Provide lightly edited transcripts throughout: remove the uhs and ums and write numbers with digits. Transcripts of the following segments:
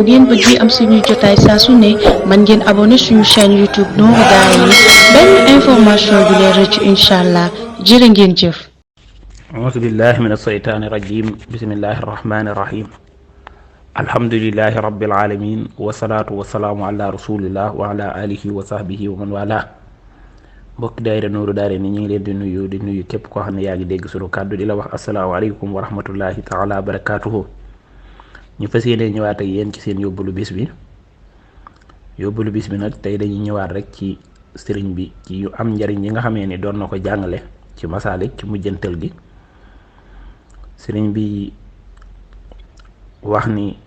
ngeen bëggee am suñuy jotaay saa su ne mën ngeen abonné suñu chaîne YouTube Nourou Darayni benn information du leen rëcc incha allah jërë ngeen jëf. auzu billahi min asheytaani rajim bismillahi arrahmani irrahim alhamdulilahi rabbil alamin wasalaatu wasalaamu ala rasulillah wa ala alihi wa sahbihi wa man wala mbokki daayira Nourou Darayni ñu ngi leen di nuyu képp koo xam ne yaa ngi dégg suñu kàddu di la wax asalaamaaleykum wa rahmatullahi taala wa barakatuhu. ñu fas yéene ñëwaat ak yéen ci seen yóbbalu bis bi nag tey dañuy ñëwaat rek ci sëriñ bi ci yu am njariñ yi nga xamee ni doon na ko jàngale ci masaalik ci mujjantal gi. sëriñ bi wax ni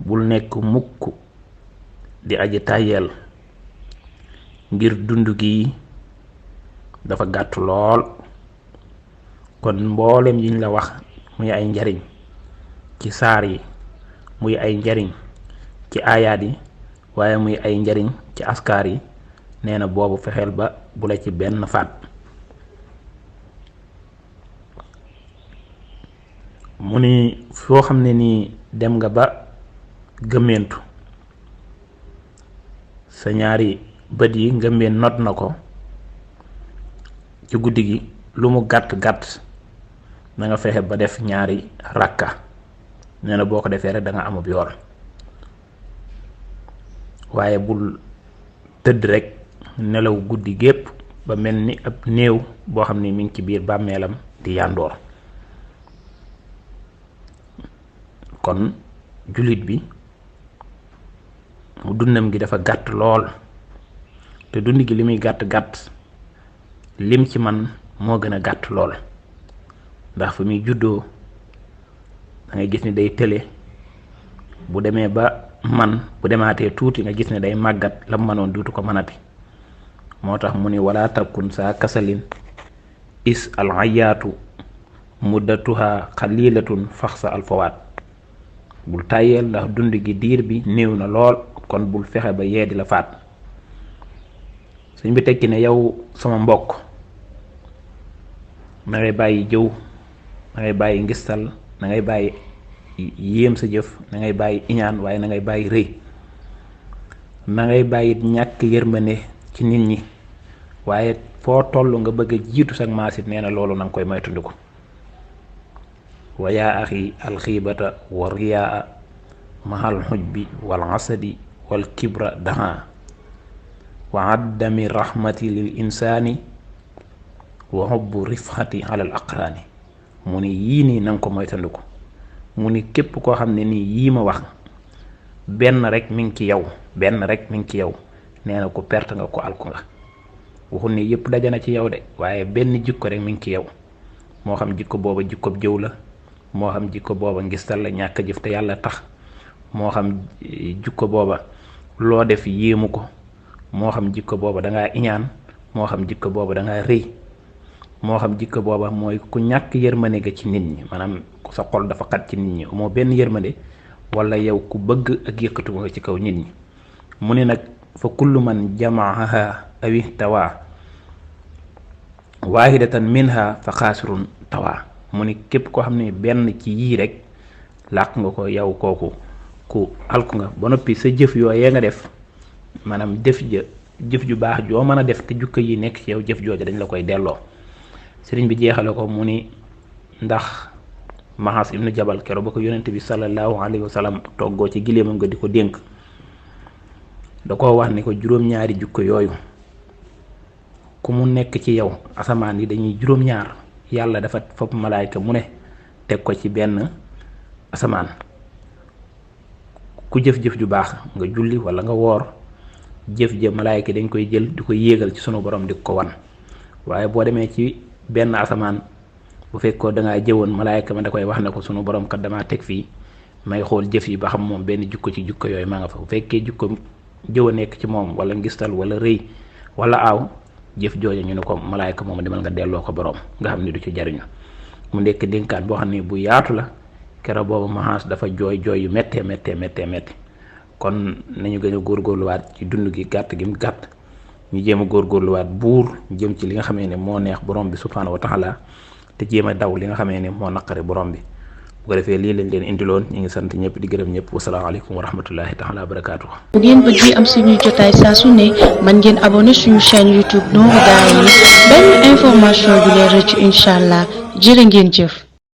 bul nekk mukk di aji tàyyeel ngir dund gi dafa gàtt lool, kon mboolem yiñ la wax muy ay njariñ ci saar yi, muy ay njariñ ci aayaat yi, waaye muy ay njariñ ci askaar yi, nee na boobu fexeel ba bu la ci benn faat. mu ni foo xam ne nii dem nga ba gëmmentu sa ñaari bët yi ngëmmeen not na ko ci guddi gi, lu mu gàtt-gàtt na nga fexe ba def ñaari rakka. nee na boo ko defee rek da nga amub yool, waaye bul tëdd rek nelaw guddi gépp ba mel ni ab néew boo xam ne mi ngi ci biir bàmmeelam di yàndoor. kon jullit bi mu dundam gi dafa gàtt lool, te dund gi li muy gàtt-gàtt lim ci man moo gën a gàtt lool, ndax fu muy juddoo da ngay gis ni day tële, bu demee ba bu demaatee tuuti nga gis ne day màggat lam mënoon duutu ko mënati. moo tax mu ni wala takun saa kasalin is al ayaatu muddatuha xalilatun faxsa alfawaat. bul tàyyeel ndax dund gi diir bi néew na lool, kon bul fexe ba yee di la faat. suñ bi tekki ne yow sama mbokk na ngay bàyyi jëw, na ngay bàyyi ngistal, na ngay bàyyi yéem sa jëf, na ngay bàyyi iñaan, waaye na ngay bàyyi rëy, na ngay bàyyi ñàkk yërmande ci nit ñi, waaye foo toll nga bëgg a jiitu sag maasit. nee na loolu na nga koy moytandiku. wa yaa axi alxiibata wa riyaa mahal xujbi wal asadi wal kibra daha wa addami rahmati lil insaani wa xubbu rifxati alal aqraani. mu ni yii nii na nga ko moytandiku. mu ni képp koo xam ne nii yii ma wax benn rek mi ngi ci yow, nee na ko perte nga, ko alku nga. waxul ni yépp dajana ci yow de, waaye benn jikko rek mi ngi ci yow. moo xam jikko booba jikkob jëw la, moo xam jikko booba ngistal la, ñàkk jëf te yàlla tax, moo xam jikko booba loo def yéemu ko, moo xam jikko booba dangaa iñaan, moo xam jikko booba dangaa rëy, moo xam jikko booba mooy ku ñàkk yërmande ga ci nit ñi, maanaam sa xol dafa xat ci nit ñi, moo benn yërmande, wala yow ku bëgg ak yëkkatu nga ci kaw nit ñi. mu ne nag fa kullu man jamaaha awi tawaa waahidatan minha fa xaasirun tawaa. mu ni képp koo xam ne benn ci yii rek làq nga ko, yow kooku ku alku nga. ba noppi sa jëf yooyee nga def, maanaam jëf ju baax joo mën a def te jukka yi nekk ci yow, jëf jooja dañ la koy delloo. sëriñ bi jeexale ko mu ni ndax Mahas ibnu Jabal kero ba ko yonent bi sallallahu alayhi wa sallam toggoo ci giléemam nga di ko dénk, da koo wax ni ko juróom-ñaari jukko yooyu ku mu nekk ci yow, asamaan yi dañuy juróom-ñaar, yàlla dafa fopp malaayka mu ne teg ko ci benn asamaan. ku jëf-jëf ju baax nga julli wala nga woor, jëf ja malaayka dañ koy jël di ko yéegal ci sunu borom di ko wan. waaye boo demee ci benn asamaan, bu fekkoo dangaa jëwoon, malaayka ma da koy wax ne ko sunu borom kat damaa teg fii may xool jëf yi ba xam moom benn jukko ci jukko yooyu maa nga fa. bu fekkee jukko jëw a nekk ci moom, wala ngistal wala rëy wala aaw, jëf jooja ñu ne ko malaayka moom demal nga delloo ko borom, nga xam ni du ci jariñu. mu nekk dénkaat boo xam ne bu yaatu la. kero boobu Mahas dafa jooy yu méttee. kon nañu gën a góorgóorluwaat ci dund gi gàtt gi mu gàtt, ñu jéem a góorgóorluwaat buur jëm ci li nga xamee ne moo neex borom bi subhaanahu wa taala, te jéem a daw li nga xamee ne moo naqari borom bi. bu ko defee lii lañ leen indiloon ñu ngi sant ñëpp di gërëm ñëpp wasalaamaaleykum wa rahmatullahi taala wa barakaatu. bu ngeen bëggee am suñuy jotaay saa su ne man ngeen abonné suñu chaîne YouTube Nourou Darayni benn information du leen rëcc incha allah jërë ngeen jëf.